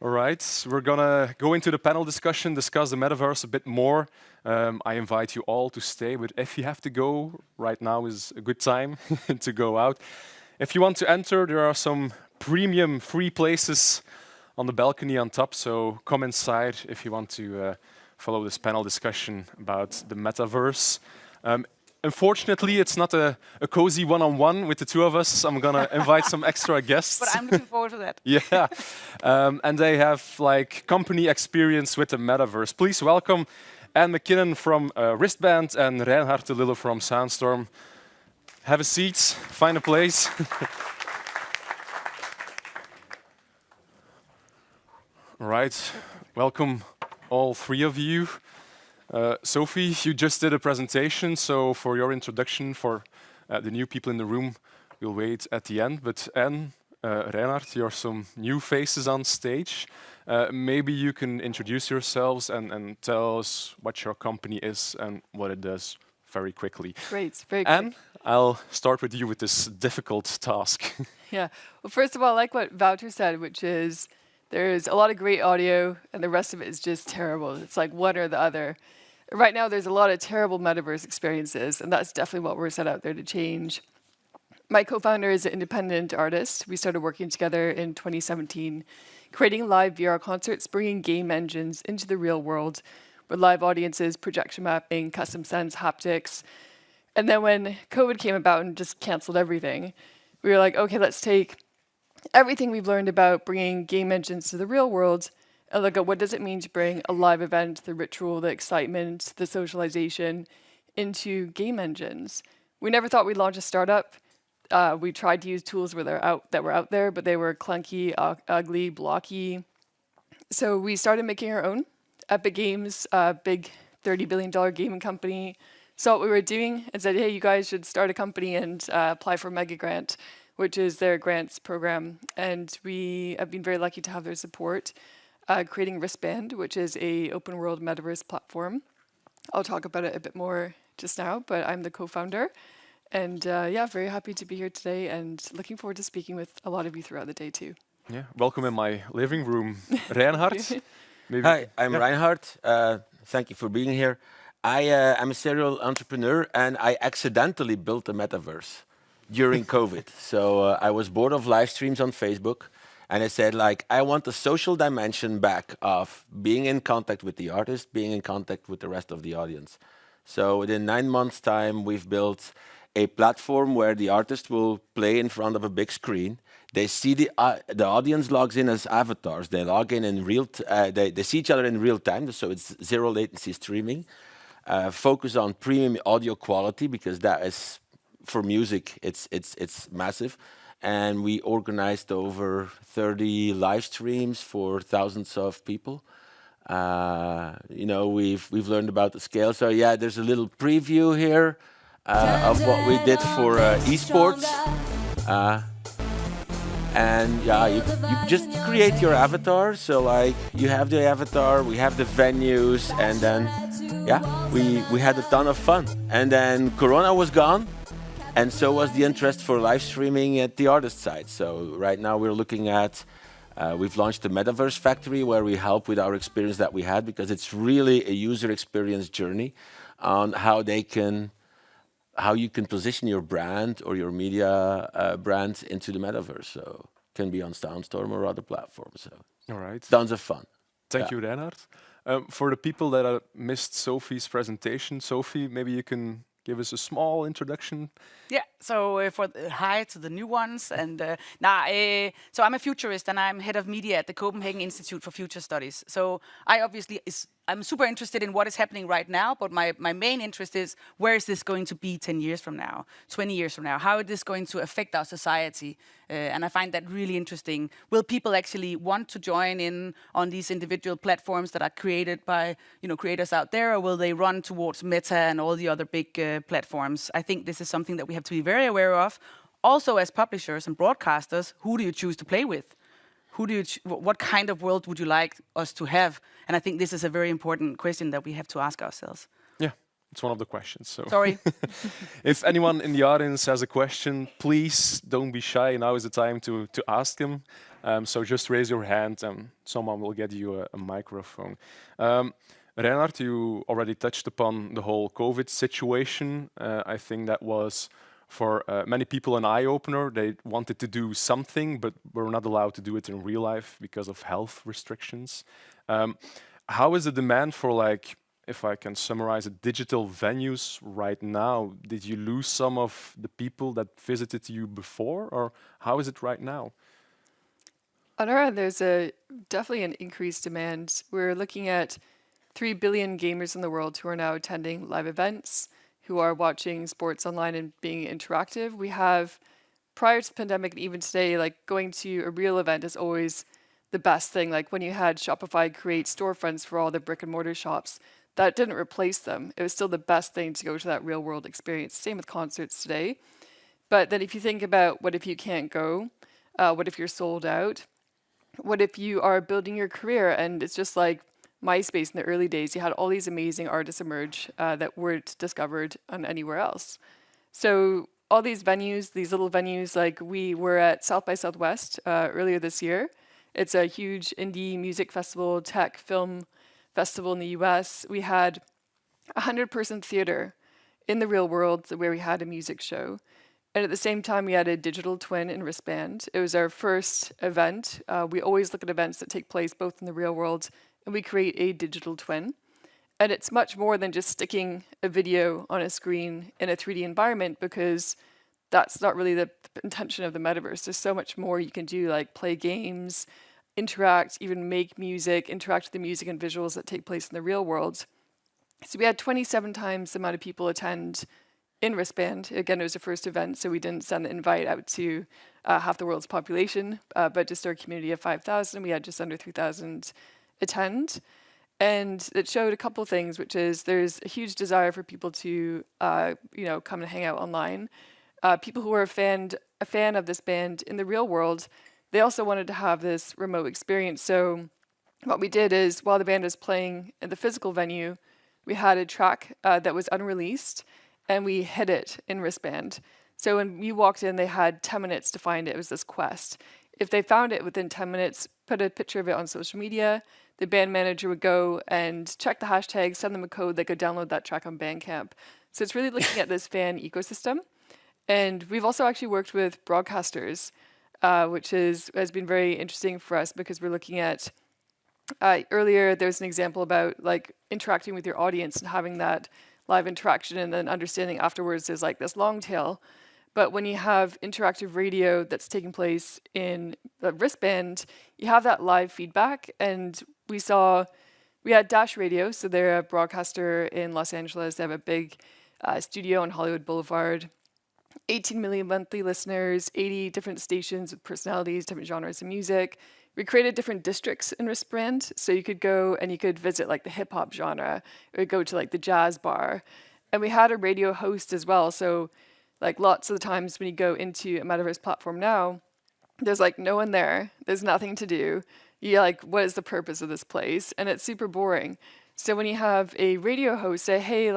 All right, we're gonna go into the panel discussion, discuss the metaverse a bit more. I invite you all to stay, but if you have to go, right now is a good time to go out. If you want to enter, there are some premium free places on the balcony on top, so come inside if you want to follow this panel discussion about the metaverse. Unfortunately, it's not a cozy one-on-one with the two of us. I'm gonna invite some extra guests. But I'm looking forward to that. Yeah, and they have like company experience with the metaverse. Please welcome McKinnon from Ristband and Reinhardt Lemaire from Sandstorm. Have a seat, find a place. All right, welcome all three of you. Sofie, you just did a presentation, so for your introduction, for the new people in the room, we'll wait at the end. But Reinhardt, you're some new faces on stage. Maybe you can introduce yourselves and tell us what your company is and what it does very quickly. Great, very quick. And I'll start with you with this difficult task. Yeah, well, first of all, I like what Wouter said, which is there's a lot of great audio and the rest of it is just terrible. It's like one or the other. Right now, there's a lot of terrible metaverse experiences, and that's definitely what we're set out there to change. My co-founder is an independent artist. We started working together in 2017, creating live VR concerts, bringing game engines into the real world with live audiences, projection mapping, custom sense, haptics. And then when COVID came about and just canceled everything, we were like, okay, let's take everything we've learned about bringing game engines to the real world and look at what does it mean to bring a live event, the ritual, the excitement, the socialization into game engines. We never thought we'd launch a startup. We tried to use tools that were out there, but they were clunky, ugly, blocky. So we started making our own. Epic Games, a big $30 billion gaming company, saw what we were doing and said, hey, you guys should start a company and apply for Mega Grant, which is their grants program. And we have been very lucky to have their support. Creating Ristband, which is a open world metaverse platform. I'll talk about it a bit more just now, but I'm the co-founder. And yeah, very happy to be here today and looking forward to speaking with a lot of you throughout the day too. Yeah, welcome in my living room, Reinhardt. Hi, I'm Reinhardt. Thank you for being here. I'm a serial entrepreneur and I accidentally built a metaverse during COVID. So I was bored of live streams on Facebook. And I said, like, I want the social dimension back of being in contact with the artist, being in contact with the rest of the audience. So within 9 months' time, we've built a platform where the artist will play in front of a big screen. They see the audience logs in as avatars. They log in they see each other in real time, so it's zero latency streaming. Focus on premium audio quality because that is, for music, it's massive. And we organized over 30 live streams for thousands of people. You know, we've learned about the scale. So yeah, there's a little preview here of what we did for esports. And yeah, you just create your avatar. So like, you have the avatar, we have the venues, and then yeah, we had a ton of fun. And then Corona was gone. And so was the interest for live streaming at the artist side. So right now we're looking at, we've launched the Metaverse Factory where we help with our experience that we had because it's really a user experience journey on how you can position your brand or your media brand into the Metaverse. So it can be on Sandstorm or other platforms. So all right. Tons of fun. Thank you, Reinhardt. For the people that missed Sofie's presentation, Sofie, maybe you can give us a small introduction. Yeah, so hi to the new ones. And so I'm a futurist and I'm head of media at the Copenhagen Institute for Future Studies. So I'm super interested in what is happening right now, but my main interest is where is this going to be 10 years from now, 20 years from now? How is this going to affect our society? And I find that really interesting. Will people actually want to join in on these individual platforms that are created by creators out there, or will they run towards Meta and all the other big platforms? I think this is something that we have to be very aware of. Also, as publishers and broadcasters, who do you choose to play with? What kind of world would you like us to have? And I think this is a very important question that we have to ask ourselves. Yeah, It's one of the questions. So Sorry. if anyone in the audience has a question, please don't be shy. Now is the time to ask him. So just raise your hand and someone will get you a microphone. Reinhardt, you already touched upon the whole COVID situation. I think that was for many people an eye-opener. They wanted to do something, but were not allowed to do it in real life because of health restrictions. How is the demand for, like, if I can summarize it, digital venues right now? Did you lose some of the people that visited you before, or how is it right now? On our end, there's definitely an increased demand. We're looking at 3 billion gamers in the world who are now attending live events, who are watching sports online and being interactive. We have, prior to the pandemic and even today, like going to a real event is always the best thing. Like when you had Shopify create storefronts for all the brick and mortar shops, that didn't replace them. It was still the best thing to go to that real world experience. Same with concerts today. But then if you think about what if you can't go, what if you're sold out? What if you are building your career and it's just like MySpace in the early days, you had all these amazing artists emerge that weren't discovered on anywhere else. So all these venues, these little venues, like we were at South by Southwest earlier this year. It's a huge indie music festival, tech film festival in the US. We had a 100-person theater in the real world where we had a music show. And at the same time, we had a digital twin in Wristband. It was our first event. We always look at events that take place both in the real world and we create a digital twin. And it's much more than just sticking a video on a screen in a 3D environment, because that's not really the intention of the metaverse. There's so much more you can do, like play games, interact, even make music, interact with the music and visuals that take place in the real world. So we had 27 times the amount of people attend in Wristband. Again, it was the first event, so we didn't send the invite out to half the world's population, but just our community of 5,000. We had just under 3,000 attend. And it showed a couple of things, which is there's a huge desire for people to, come and hang out online. People who are a fan of this band in the real world, they also wanted to have this remote experience. So what we did is, while the band was playing in the physical venue, we had a track that was unreleased, and we hid it in Wristband. So when you walked in, they had 10 minutes to find it. It was this quest. If they found it within 10 minutes, put a picture of it on social media, the band manager would go and check the hashtag, send them a code, they could download that track on Bandcamp. So it's really looking at this fan ecosystem. And we've also actually worked with broadcasters, which has been very interesting for us, because we're looking at, earlier there was an example about like interacting with your audience and having that live interaction, and then understanding afterwards there's like this long tail. But when you have interactive radio that's taking place in the Wristband, you have that live feedback. And we had Dash Radio, so they're a broadcaster in Los Angeles. They have a big studio on Hollywood Boulevard, 18 million monthly listeners, 80 different stations with personalities, different genres of music. We created different districts in Wristband, so you could go and you could visit like the hip hop genre, or go to like the jazz bar. And we had a radio host as well, so like lots of the times when you go into a metaverse platform now, there's like no one there, there's nothing to do. You're like, what is the purpose of this place? And it's super boring. So when you have a radio host say, hey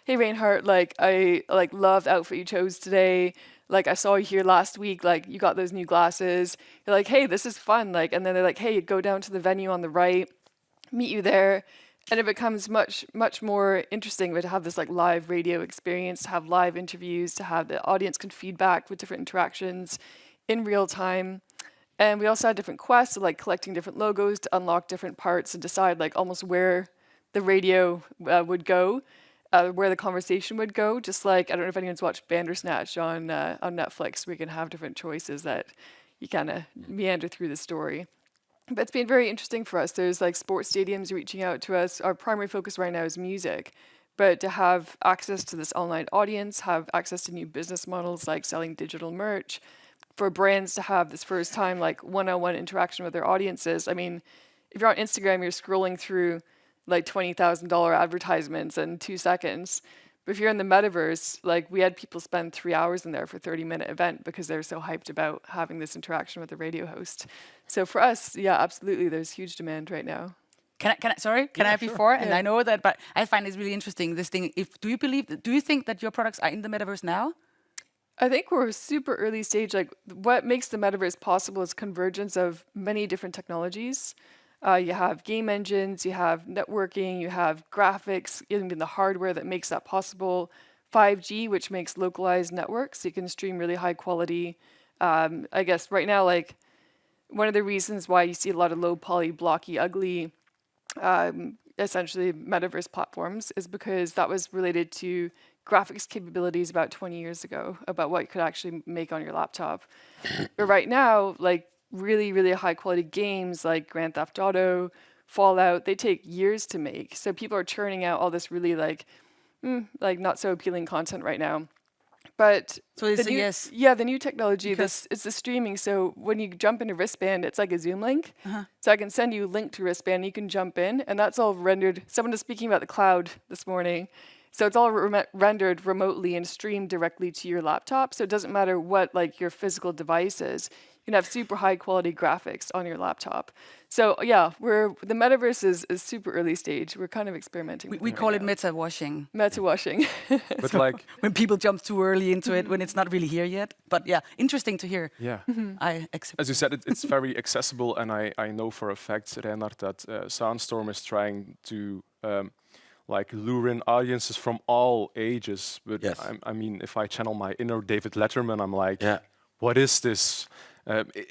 Reinhardt, like I like love the outfit you chose today. Like I saw you here last week, like you got those new glasses. You're like, hey, this is fun. Like, and then they're like, hey, go down to the venue on the right, meet you there. And it becomes much, much more interesting to have this like live radio experience, to have live interviews, to have the audience can feedback with different interactions in real time. And we also had different quests, so like collecting different logos to unlock different parts and decide like almost where the radio would go, where the conversation would go. Just like, I don't know if anyone's watched Bandersnatch on Netflix, where you can have different choices that you kind of meander through the story. But it's been very interesting for us. There's like sports stadiums reaching out to us. Our primary focus right now is music. But to have access to this online audience, have access to new business models like selling digital merch, for brands to have this first time like one-on-one interaction with their audiences. I mean, if you're on Instagram, you're scrolling through like $20,000 advertisements in 2 seconds. But if you're in the metaverse, like we had people spend 3 hours in there for a 30-minute event because they're so hyped about having this interaction with the radio host. So for us, yeah, absolutely, there's huge demand right now. Can I before? And I know that, but I find it's really interesting. This thing. Do you think that your products are in the metaverse now? I think we're super early stage. Like what makes the metaverse possible is convergence of many different technologies. You have game engines, you have networking, you have graphics, even the hardware that makes that possible. 5G, which makes localized networks, so you can stream really high quality. I guess right now, like one of the reasons why you see a lot of low poly, blocky, ugly, essentially metaverse platforms is because that was related to graphics capabilities about 20 years ago, about what you could actually make on your laptop. But right now, like really, really high quality games like Grand Theft Auto, Fallout, they take years to make. So people are churning out all this really like not so appealing content right now. But So it's a yes. yeah, the new technology, Because- it's the streaming. So when you jump into Wristband, it's like a Zoom link. So I can send you a link to Wristband, you can jump in, and that's all rendered. Someone was speaking about the cloud this morning. So it's all rendered remotely and streamed directly to your laptop. So it doesn't matter what like your physical device is. You can have super high quality graphics on your laptop. So yeah, the metaverse is super early stage. We're kind of experimenting. We with it call right it now. meta washing. Meta washing. But like, When people jump too early into it, when it's not really here yet. But yeah, interesting to hear. yeah. I accept. As you said, it's very accessible, and I know for a fact, Reinhardt, that Sandstorm is trying to like lure in audiences from all ages. But Yes. I mean, if I channel my inner David Letterman, I'm like, Yeah. what is this?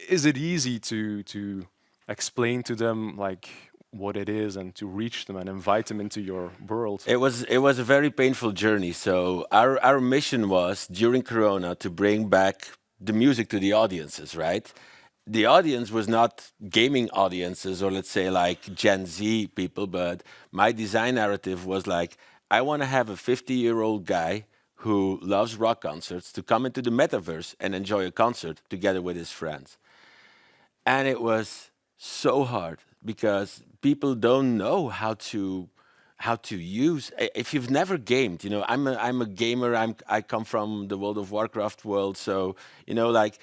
Is it easy to explain to them like what it is and to reach them and invite them into your world? It was a very painful journey. So our mission was during Corona to bring back the music to the audiences, right? The audience was not gaming audiences or let's say like Gen Z people, but my design narrative was like, I want to have a 50-year-old guy who loves rock concerts to come into the metaverse and enjoy a concert together with his friends. And it was so hard because people don't know how to use. If you've never gamed, I'm a gamer. I come from the World of Warcraft world, so like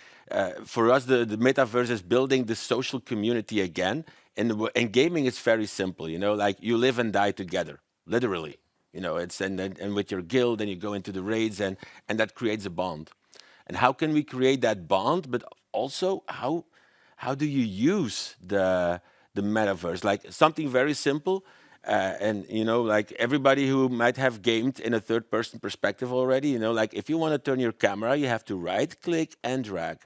for us, the metaverse is building the social community again. And gaming is very simple. Like you live and die together, literally. It's and with your guild, and you go into the raids, and that creates a bond. And how can we create that bond? But also, how do you use the metaverse? Like something very simple, and like everybody who might have gamed in a third-person perspective already, like if you want to turn your camera, you have to right-click and drag.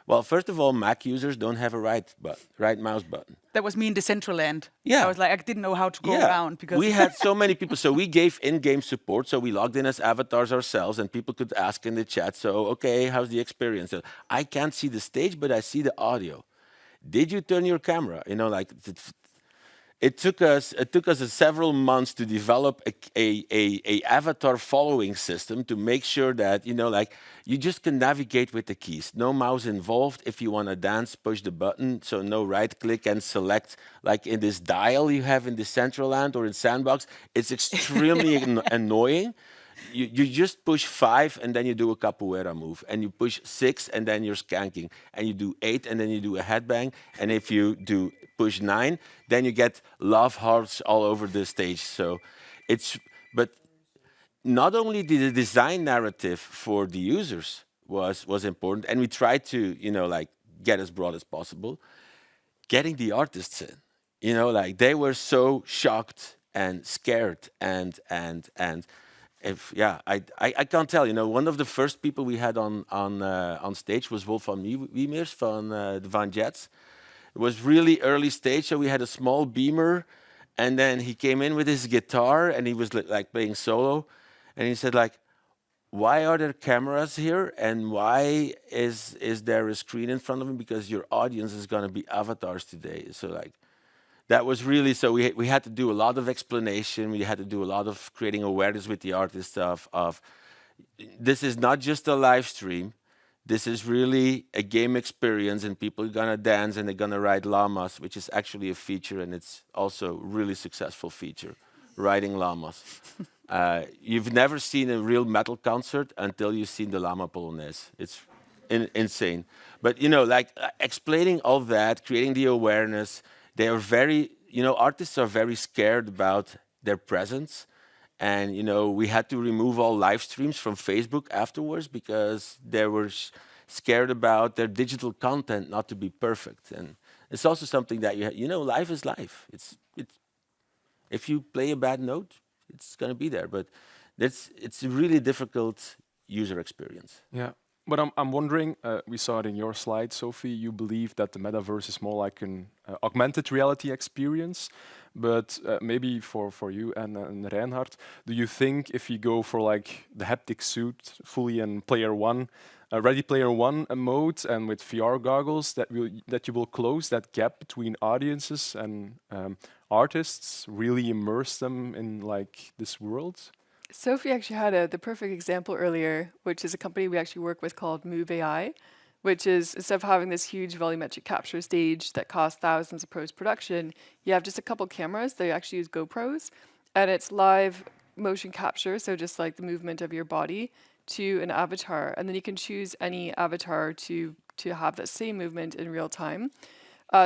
Well, first of all, Mac users don't have a right mouse button. That was me in Decentraland. Yeah. I was like, I didn't know how to go around because we had so many people. So we gave in-game support. So we logged in as avatars ourselves, and people could ask in the chat. So, okay, how's the experience? So I can't see the stage, but I see the audio. Did you turn your camera? It took us several months to develop a avatar following system to make sure that like you just can navigate with the keys, no mouse involved. If you want to dance, push the button, so no right click and select like in this dial you have in Decentraland or in Sandbox. It's extremely annoying. You just push 5 and then you do a capoeira move, and you push 6 and then you're skanking, and you do 8 and then you do a headbang, and if you do push 9, then you get love hearts all over the stage. So but not only did the design narrative for the users was important, and we tried to like get as broad as possible, getting the artists in, like they were so shocked and scared and I can't tell. One of the first people we had on stage was Wolfgang Wiemers van the Van Jets. It was really early stage, so we had a small beamer, and then he came in with his guitar, and he was like playing solo, and he said like, "Why are there cameras here, and why is there a screen in front of him? Because your audience is going to be avatars today." So like. That was really, so we had to do a lot of explanation. We had to do a lot of creating awareness with the artists of this is not just a live stream. This is really a game experience, and people are gonna dance and they're gonna ride llamas, which is actually a feature, and it's also a really successful feature, riding llamas. You've never seen a real metal concert until you've seen the llama polonaise. It's insane. But like explaining all that, creating the awareness. They are very artists are very scared about their presence. And, we had to remove all live streams from Facebook afterwards because they were scared about their digital content not to be perfect. And it's also something that, life is life. If you play a bad note, it's going to be there. But it's a really difficult user experience. Yeah. But I'm wondering, we saw it in your slide, Sofie, you believe that the metaverse is more like an augmented reality experience. But maybe for you and Reinhardt, do you think if you go for like the haptic suit fully in Player One, Ready Player One mode and with VR goggles, that you will close that gap between audiences and artists, really immerse them in like this world? Sophie actually had the perfect example earlier, which is a company we actually work with called Move AI, which is, instead of having this huge volumetric capture stage that costs thousands of post-production, you have just a couple cameras. They actually use GoPros, and it's live motion capture, so just like the movement of your body, to an avatar. And then you can choose any avatar to have that same movement in real time.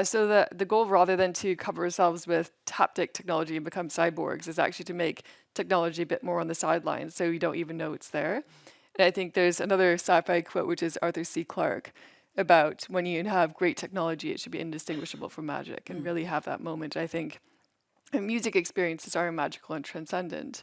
So the goal, rather than to cover ourselves with haptic technology and become cyborgs, is actually to make technology a bit more on the sidelines, so you don't even know it's there. And I think there's another sci-fi quote, which is Arthur C. Clarke, about when you have great technology, it should be indistinguishable from magic, and really have that moment. I think music experiences are magical and transcendent.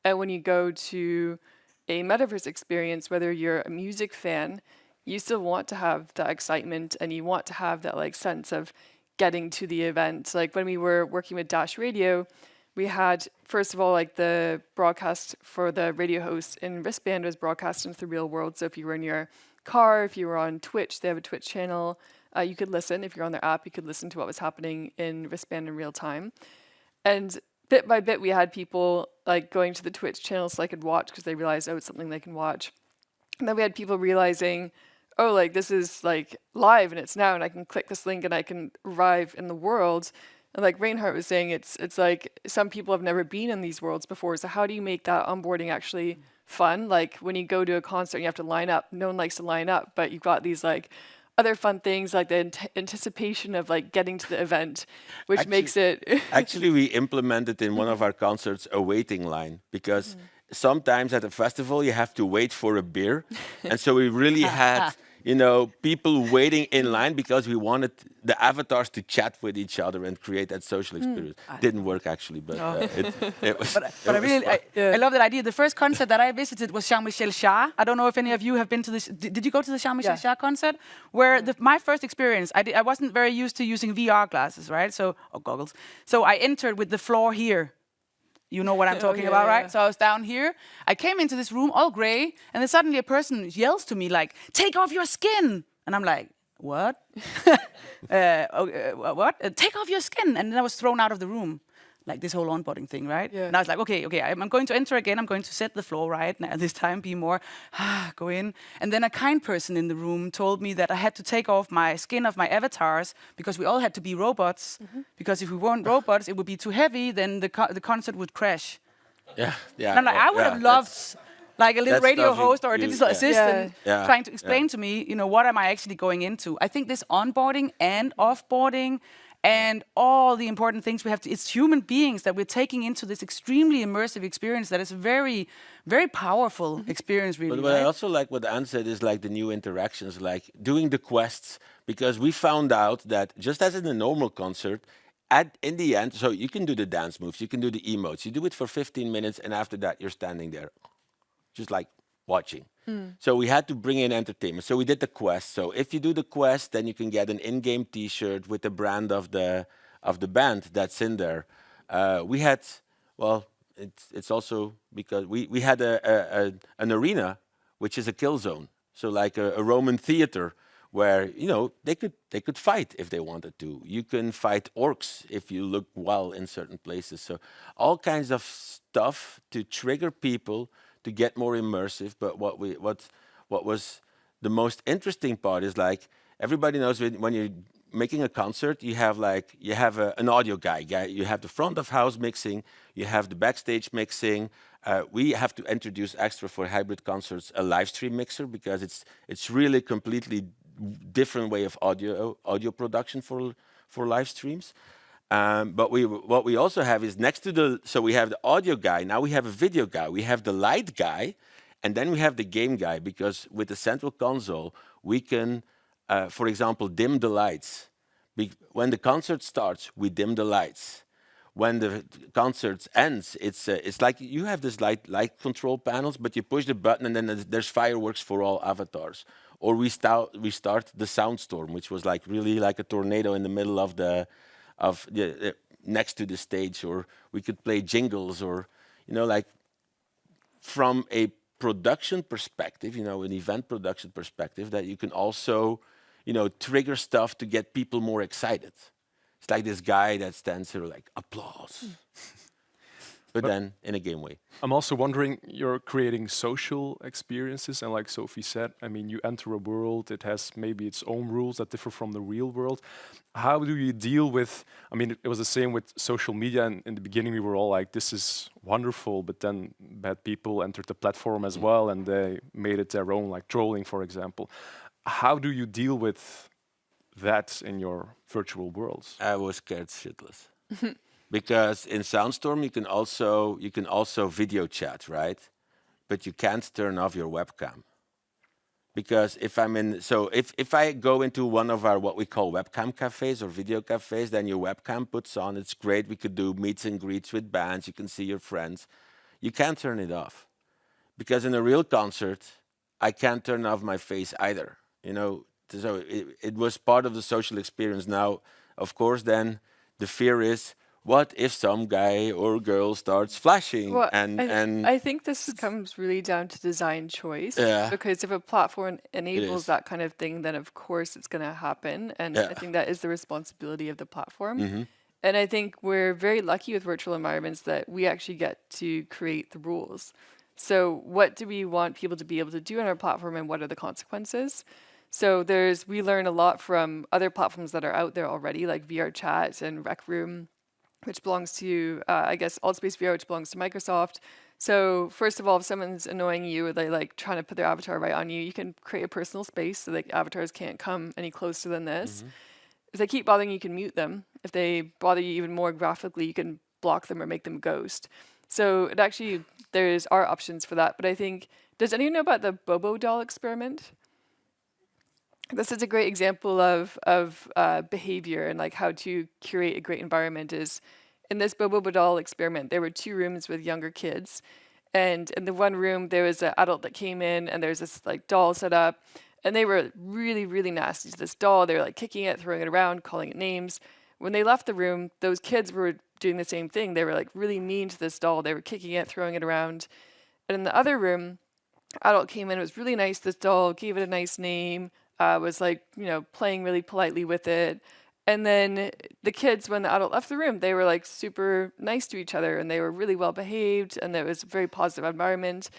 And when you go to a metaverse experience, whether you're a music fan, you still want to have that excitement, and you want to have that like sense of getting to the event. Like when we were working with Dash Radio, we had, first of all, like the broadcast for the radio host in Wristband was broadcast into the real world. So if you were in your car, if you were on Twitch, they have a Twitch channel, you could listen. If you're on their app, you could listen to what was happening in Wristband in real time. And bit by bit, we had people like going to the Twitch channel so they could watch, because they realized, oh, it's something they can watch. And then we had people realizing, oh, like this is like live and it's now, and I can click this link and I can arrive in the world. And like Reinhardt was saying, it's like some people have never been in these worlds before. So how do you make that onboarding actually fun? Like when you go to a concert, you have to line up. No one likes to line up, but you've got these like other fun things, like the anticipation of like getting to the event, which makes it. Actually, we implemented in one of our concerts a waiting line, because sometimes at a festival you have to wait for a beer, and so we really had people waiting in line because we wanted the avatars to chat with each other and create that social experience. Didn't work actually, but it was. But I love that idea. The first concert that I visited was Jean-Michel Jarre. I don't know if any of you have been to this. Did you go to the Jean-Michel Jarre concert? Where my first experience, I wasn't very used to using VR glasses, right? So goggles. So I entered with the floor here. You know what I'm talking about, right? So I was down here. I came into this room all gray, and then suddenly a person yells to me like, "Take off your skin!" And I'm like, "What? What? Take off your skin!" And then I was thrown out of the room, like this whole onboarding thing, right? Yeah. And I was like, okay, I'm going to enter again. I'm going to set the floor right now. This time, be more, go in. And then a kind person in the room told me that I had to take off my skin of my avatars because we all had to be robots. Because if we weren't robots, it would be too heavy. Then the concert would crash. Yeah. And I'm like, I would have loved like a little radio host or a digital assistant trying to explain to me, what am I actually going into? I think this onboarding and offboarding and all the important things we have to, it's human beings that we're taking into this extremely immersive experience that is a very, very powerful experience, really. But what I also like what Anne said is like the new interactions, like doing the quests, because we found out that just as in a normal concert, in the end, so you can do the dance moves, you can do the emotes, you do it for 15 minutes, and after that you're standing there, just like watching. So we had to bring in entertainment. So we did the quest. So if you do the quest, then you can get an in-game T-shirt with the brand of the band that's in there. We had, well, it's also because we had an arena, which is a kill zone. So like a Roman theater, where they could fight if they wanted to. You can fight orcs if you look well in certain places. So all kinds of stuff to trigger people to get more immersive. But what was the most interesting part is like everybody knows when you're making a concert, you have an audio guy. You have the front of house mixing, you have the backstage mixing. We have to introduce extra for hybrid concerts a live stream mixer, because it's really completely different way of audio production for live streams. But what we also have is next to so we have the audio guy, now we have a video guy, we have the light guy, and then we have the game guy, because with the central console, we can, for example, dim the lights. When the concert starts, we dim the lights. When the concert ends, it's like you have this light control panels, but you push the button and then there's fireworks for all avatars. Or we start the Sandstorm, which was like really like a tornado in the middle of next to the stage. Or we could play jingles, or like from a production perspective, an event production perspective, that you can also trigger stuff to get people more excited. It's like this guy that stands here like applause, but then in a game way. I'm also wondering, you're creating social experiences, and like Sofie said, I mean, you enter a world, it has maybe its own rules that differ from the real world. How do you deal with, I mean, it was the same with social media, and in the beginning we were all like, this is wonderful, but then bad people entered the platform as well, and they made it their own, like trolling, for example. How do you deal with that in your virtual worlds? I was scared shitless. Because in Sandstorm you can also video chat, right? But you can't turn off your webcam. Because if I go into one of our what we call webcam cafes or video cafes, then your webcam puts on. It's great. We could do meets and greets with bands. You can see your friends. You can't turn it off. Because in a real concert, I can't turn off my face either. So it was part of the social experience. Now, of course, then the fear is, what if some guy or girl starts flashing? Well, and I think this comes really down to design choice. Yeah. Because if a platform enables that kind of thing, then of course it's going to happen. And I think that is the responsibility of the platform. And I think we're very lucky with virtual environments that we actually get to create the rules. So what do we want people to be able to do on our platform, and what are the consequences? So we learn a lot from other platforms that are out there already, like VR Chat and Rec Room, which belongs to, I guess, Altspace VR, which belongs to Microsoft. So first of all, if someone's annoying you, or they like trying to put their avatar right on you, you can create a personal space so that avatars can't come any closer than this. If they keep bothering you, you can mute them. If they bother you even more graphically, you can block them or make them ghost. So there's our options for that. But I think, does anyone know about the Bobo doll experiment? This is a great example of behavior and like how to curate a great environment. Is in this Bobo doll experiment, there were 2 rooms with younger kids. And in the one room, there was an adult that came in, and there's this like doll set up. And they were really, really nasty to this doll. They were like kicking it, throwing it around, calling it names. When they left the room, those kids were doing the same thing. They were like really mean to this doll. They were kicking it, throwing it around. And in the other room, adult came in, it was really nice to this doll, gave it a nice name, was like, playing really politely with it. And then the kids, when the adult left the room, they were like super nice to each other, and they were really well behaved, and there was a very positive environment.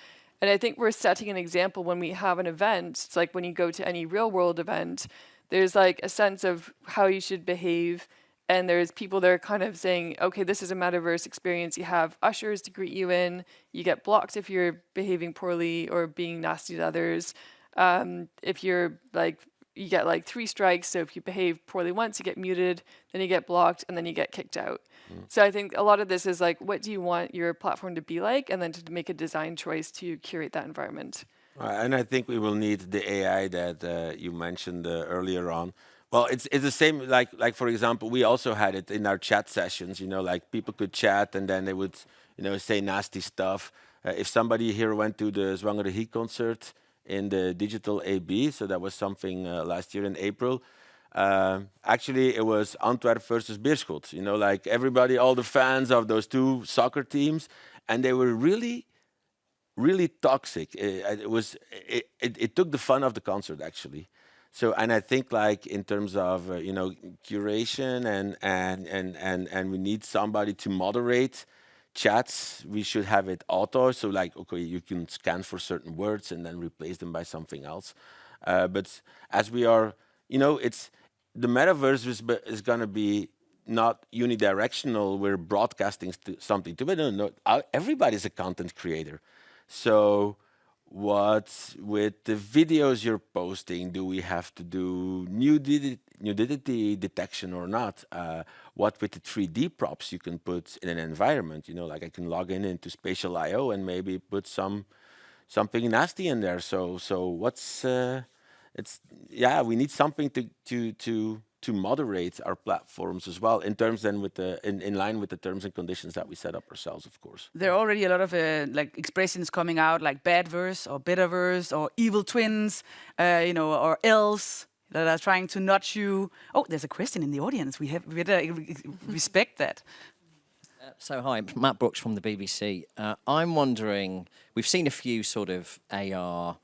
And I think we're setting an example when we have an event. It's like when you go to any real world event, there's like a sense of how you should behave. And there's people that are kind of saying, okay, this is a metaverse experience. You have ushers to greet you in. You get blocked if you're behaving poorly or being nasty to others. If you're like, you get like 3 strikes. So if you behave poorly once, you get muted, then you get blocked, and then you get kicked out. So I think a lot of this is like, what do you want your platform to be like? And then to make a design choice to curate that environment. And I think we will need the AI that you mentioned earlier on. Well, it's the same, like for example, we also had it in our chat sessions, like people could chat and then they would, say nasty stuff. If somebody here went to the Zwangere He concert in the digital AB, so that was something last year in April. Actually, it was Antwerp versus Beerschot, like everybody, all the fans of those 2 soccer teams, and they were really, really toxic. It took the fun of the concert, actually. So, and I think like in terms of curation and we need somebody to moderate chats. We should have it auto. So like, okay, you can scan for certain words and then replace them by something else. But as we are, it's the metaverse is going to be not unidirectional. We're broadcasting something to it. No, everybody's a content creator. So what with the videos you're posting, do we have to do nudity detection or not? What with the 3D props you can put in an environment? Like I can log in into Spatial I/O and maybe put something nasty in there. So what's we need something to moderate our platforms as well in terms then with in line with the terms and conditions that we set up ourselves, of course. There are already a lot of like expressions coming out, like badverse or bitterverse or evil twins, or else that are trying to nudge you. Oh, there's a question in the audience. We respect that. So hi, Matt Brooks from the BBC. I'm wondering, we've seen a few sort of AR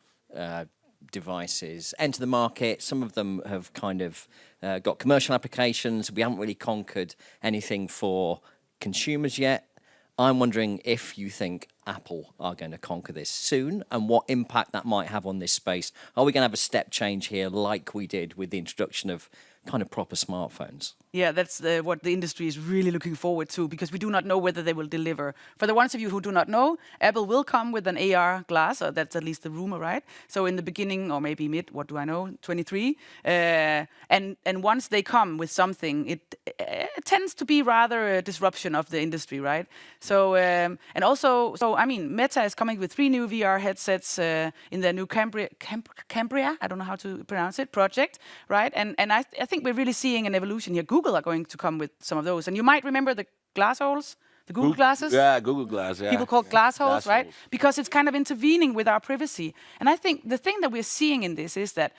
devices enter the market. Some of them have kind of got commercial applications. We haven't really conquered anything for consumers yet. I'm wondering if you think Apple are going to conquer this soon and what impact that might have on this space. Are we going to have a step change here like we did with the introduction of kind of proper smartphones? Yeah, that's what the industry is really looking forward to, because we do not know whether they will deliver. For the ones of you who do not know, Apple will come with an AR glass, or that's at least the rumor, right? So in the beginning, or maybe mid, what do I know, 23. And once they come with something, it tends to be rather a disruption of the industry, right? So, and also, I mean, Meta is coming with 3 new VR headsets in their new Cambria, I don't know how to pronounce it, project, right? And I think we're really seeing an evolution here. Google are going to come with some of those. And you might remember the glass holes, the Google glasses. Yeah, Google Glass, yeah. People call glass holes, right? Holes. Because it's kind of intervening with our privacy. And I think the thing that we're seeing in this is that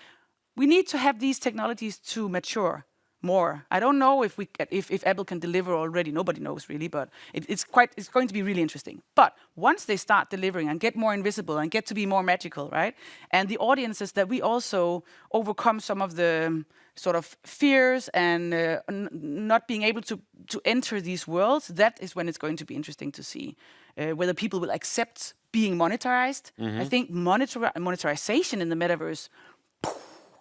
we need to have these technologies to mature more. I don't know if Apple can deliver already. Nobody knows really, but it's going to be really interesting. But once they start delivering and get more invisible and get to be more magical, right? And the audiences that we also overcome some of the sort of fears and not being able to enter these worlds, that is when it's going to be interesting to see whether people will accept being monetized. I think monetization in the metaverse,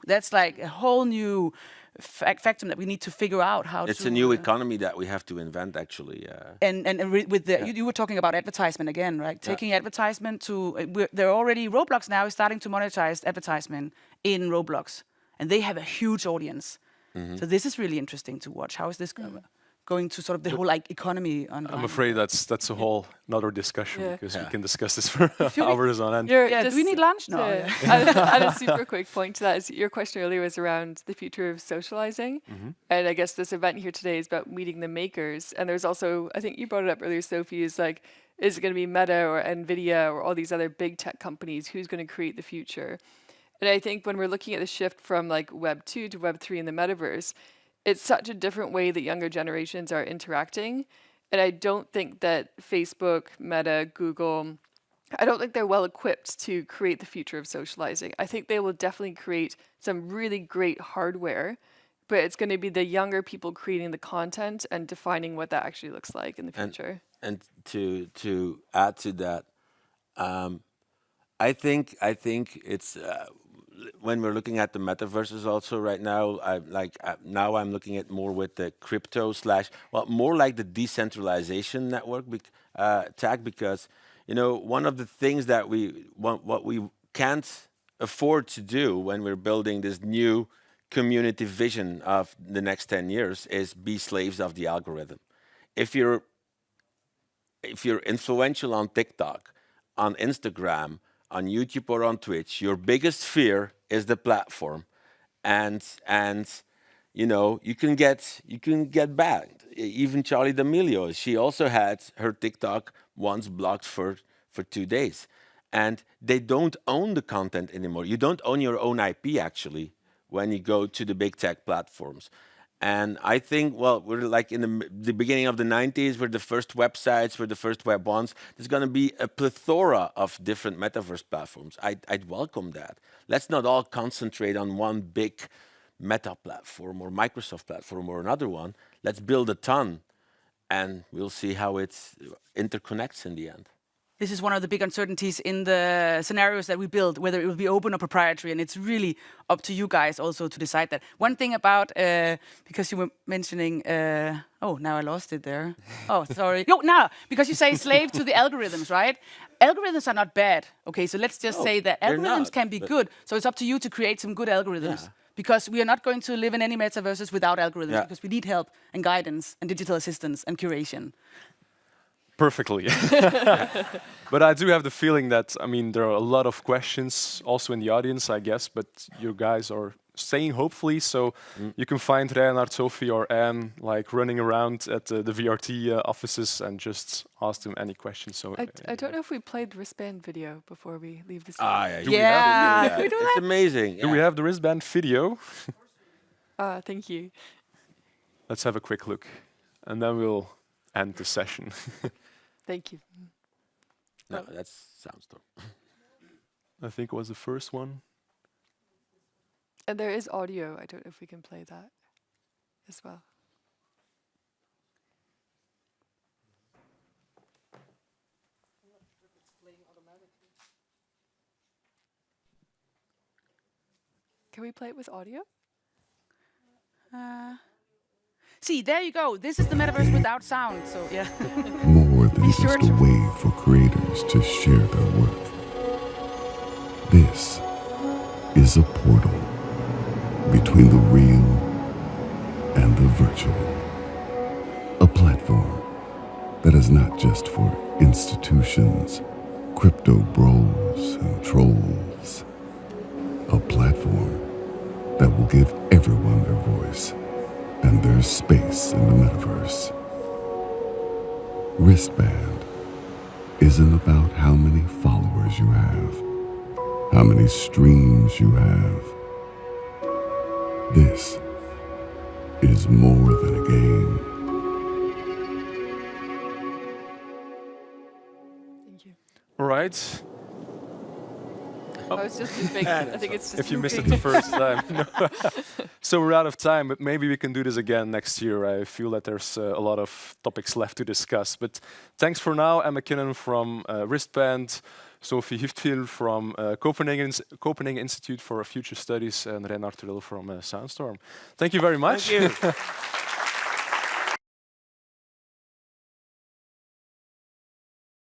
that's like a whole new factum that we need to figure out how It's to... a new economy that we have to invent, actually. And with the you were talking about advertisement again, right? Taking advertisement to there are already Roblox now is starting to monetize advertisement in Roblox, and they have a huge audience. So this is really interesting to watch. How is this going to sort of the whole like economy? I'm afraid that's a whole another discussion because we can discuss this for hours on end. Do we need lunch? No. Add a super quick point to that is your question earlier was around the future of socializing. And I guess this event here today is about meeting the makers. And there's also, I think you brought it up earlier, Sophie, is like, is it going to be Meta or NVIDIA or all these other big tech companies? Who's going to create the future? And I think when we're looking at the shift from like Web 2 to Web 3 in the metaverse, it's such a different way that younger generations are interacting. And I don't think that Facebook, Meta, Google, I don't think they're well equipped to create the future of socializing. I think they will definitely create some really great hardware, but it's going to be the younger people creating the content and defining what that actually looks like in the future. And to add to that, I think it's when we're looking at the metaverses also right now, now I'm looking at more with the crypto / more like the decentralization network tag, because one of the things that what we can't afford to do when we're building this new community vision of the next 10 years is be slaves of the algorithm. If you're influential on TikTok, on Instagram, on YouTube or on Twitch, your biggest fear is the platform, and you can get banned. Even Charlie D'Amelio, she also had her TikTok once blocked for 2 days, and they don't own the content anymore. You don't own your own IP actually when you go to the big tech platforms. And I think, we're like in the beginning of the 90s, we're the first websites, we're the first Web 1s. There's going to be a plethora of different metaverse platforms. I'd welcome that. Let's not all concentrate on one big Meta platform or Microsoft platform or another one. Let's build a ton, and we'll see how it interconnects in the end. This is one of the big uncertainties in the scenarios that we build, whether it will be open or proprietary, and it's really up to you guys also to decide that. One thing about, because you were mentioning, now I lost it there. Oh, sorry. No, because you say slave to the algorithms, right? algorithms are not bad. Okay, so let's just say that they're algorithms not, can be but- good. So it's up to you to create some good algorithms. Yeah. Because we are not going to live in any metaverses without algorithms. Yeah. Because we need help and guidance and digital assistance and curation. Perfectly. But I do have the feeling that, I mean, there are a lot of questions also in the audience, I guess, but you guys are staying hopefully, so you can find Reinhardt, Sofie, or Anne like running around at the VRT offices and just ask them any questions. So I don't know if we played the Ristband video before we leave the stage. Ah, yeah. Do we Yeah. Can we do that? It's amazing. do we have the wristband video? Thank you. Let's have a quick look, and then we'll end the session. Thank you. No, that's Sandstorm. I think it was the first one. And there is audio. I don't know if we can play that as well. Can we play it with audio? See, there you go. This is the metaverse without sound. So yeah. More than Be sure just a to- way for creators to share their work. This is a portal between the real and the virtual. A platform that is not just for institutions, crypto bros and trolls. A platform that will give everyone their voice and their space in the metaverse. Wristband isn't about how many followers you have, how many streams you have. This is more than a game. Thank you. All right. Oh, it's just too big. I think it's just If you too missed it big. the first time. No. So we're out of time, but maybe we can do this again next year. I feel that there's a lot of topics left to discuss. But thanks for now. I'm McKinnon from Ristband, Sofie Hvitved from Copenhagen Institute for Future Studies, and Reinhardt Lemaire from Sandstorm. Thank you very much. Thank you.